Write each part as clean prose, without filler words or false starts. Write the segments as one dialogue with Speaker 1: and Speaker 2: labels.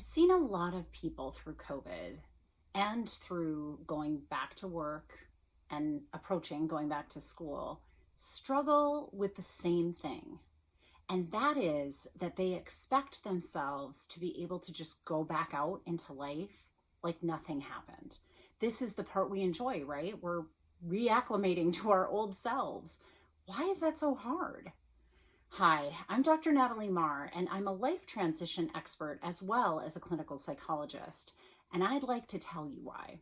Speaker 1: I've seen a lot of people through COVID and through going back to work and approaching going back to school struggle with the same thing. And that is that they expect themselves to be able to just go back out into life like nothing happened. This is the part we enjoy, right? We're reacclimating to our old selves. Why is that so hard? Hi, I'm Dr. Natalie Marr, and I'm a life transition expert as well as a clinical psychologist, and I'd like to tell you why.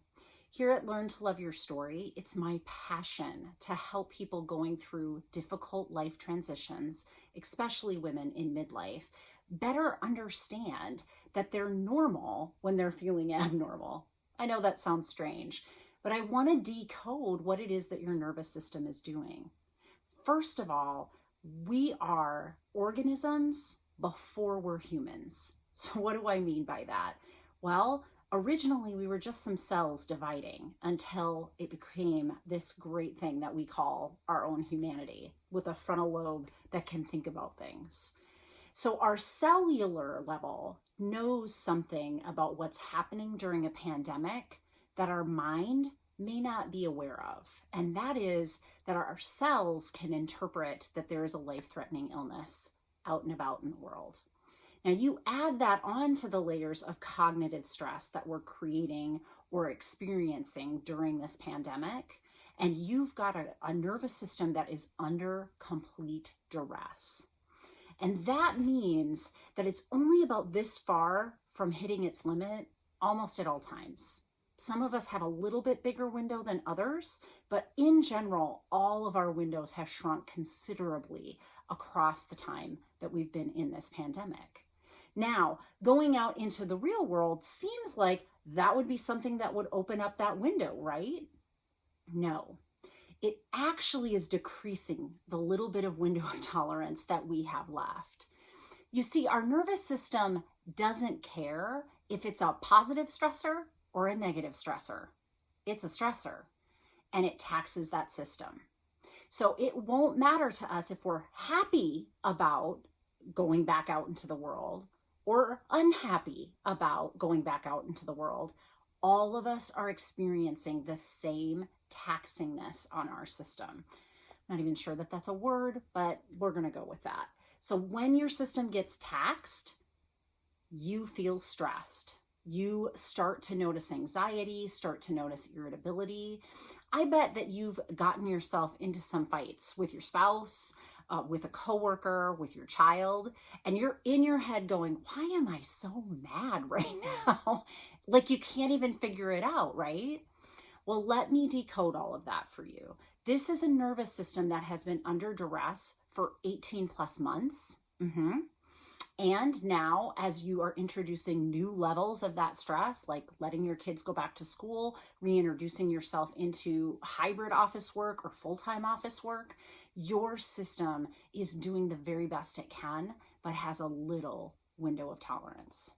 Speaker 1: Here at Learn to Love Your Story, it's my passion to help people going through difficult life transitions, especially women in midlife, better understand that they're normal when they're feeling abnormal. I know that sounds strange, but I want to decode what it is that your nervous system is doing. First of all, we are organisms before we're humans. So what do I mean by that? Well, originally we were just some cells dividing until it became this great thing that we call our own humanity with a frontal lobe that can think about things. So our cellular level knows something about what's happening during a pandemic that our mind may not be aware of. And that is that our cells can interpret that there is a life-threatening illness out and about in the world. Now you add that on to the layers of cognitive stress that we're creating or experiencing during this pandemic, and you've got a nervous system that is under complete duress. And that means that it's only about this far from hitting its limit almost at all times. Some of us have a little bit bigger window than others, but in general, all of our windows have shrunk considerably across the time that we've been in this pandemic. Now, going out into the real world seems like that would be something that would open up that window, right? No, it actually is decreasing the little bit of window of tolerance that we have left. You see, our nervous system doesn't care if it's a positive stressor or a negative stressor. It's a stressor, and it taxes that system. So it won't matter to us if we're happy about going back out into the world or unhappy about going back out into the world. All of us are experiencing the same taxingness on our system. I'm not even sure that that's a word, but we're going to go with that. So when your system gets taxed, you feel stressed. You start to notice anxiety, start to notice irritability. I bet that you've gotten yourself into some fights with your spouse, with a coworker, with your child, and you're in your head going, why am I so mad right now? Like you can't even figure it out, right? Well, let me decode all of that for you. This is a nervous system that has been under duress for 18 plus months. And now, as you are introducing new levels of that stress, like letting your kids go back to school, reintroducing yourself into hybrid office work or full-time office work, your system is doing the very best it can, but has a little window of tolerance.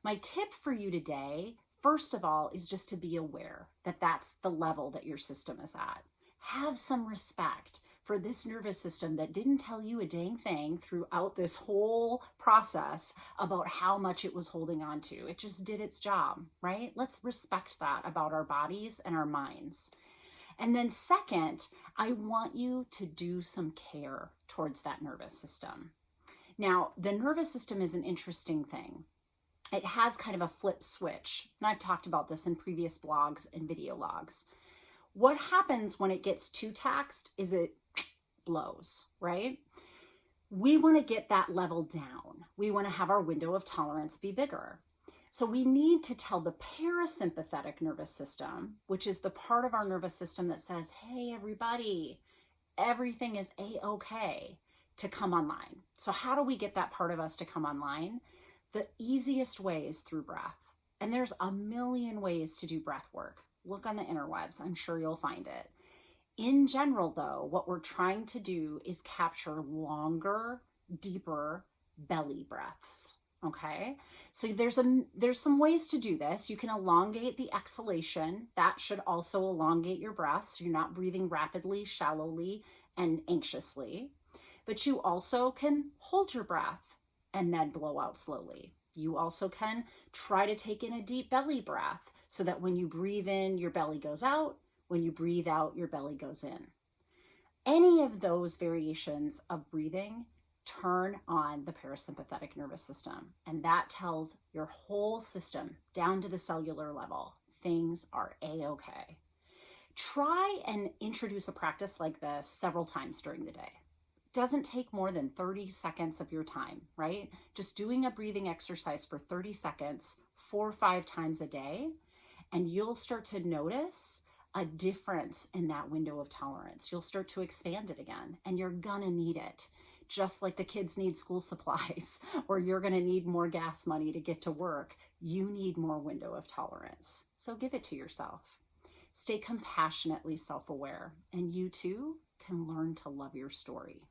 Speaker 1: My tip for you today, first of all, is just to be aware that that's the level that your system is at. Have some respect for this nervous system that didn't tell you a dang thing throughout this whole process about how much it was holding on to. It just did its job, right? Let's respect that about our bodies and our minds. And then second, I want you to do some care towards that nervous system. Now, the nervous system is an interesting thing. It has kind of a flip switch, and I've talked about this in previous blogs and video logs. What happens when it gets too taxed is it blows, right? We want to get that level down. We want to have our window of tolerance be bigger. So we need to tell the parasympathetic nervous system, which is the part of our nervous system that says, hey, everybody, everything is a-okay, to come online. So how do we get that part of us to come online? The easiest way is through breath. And there's a million ways to do breath work. Look on the interwebs. I'm sure you'll find it. In general, though, what we're trying to do is capture longer, deeper belly breaths. Okay, so there's some ways to do this. You can elongate the exhalation. That should also elongate your breath, so you're not breathing rapidly, shallowly, and anxiously. But you also can hold your breath and then blow out slowly. You also can try to take in a deep belly breath so that when you breathe in, your belly goes out. When you breathe out, your belly goes in. Any of those variations of breathing turn on the parasympathetic nervous system, and that tells your whole system down to the cellular level things are a-okay. Try and introduce a practice like this several times during the day. It doesn't take more than 30 seconds of your time, right? Just doing a breathing exercise for 30 seconds 4 or 5 times a day, and you'll start to notice a difference in that window of tolerance. You'll start to expand it again, and you're gonna need it. Just like the kids need school supplies, or you're gonna need more gas money to get to work, you need more window of tolerance. So give it to yourself. Stay compassionately self-aware, and you too can learn to love your story.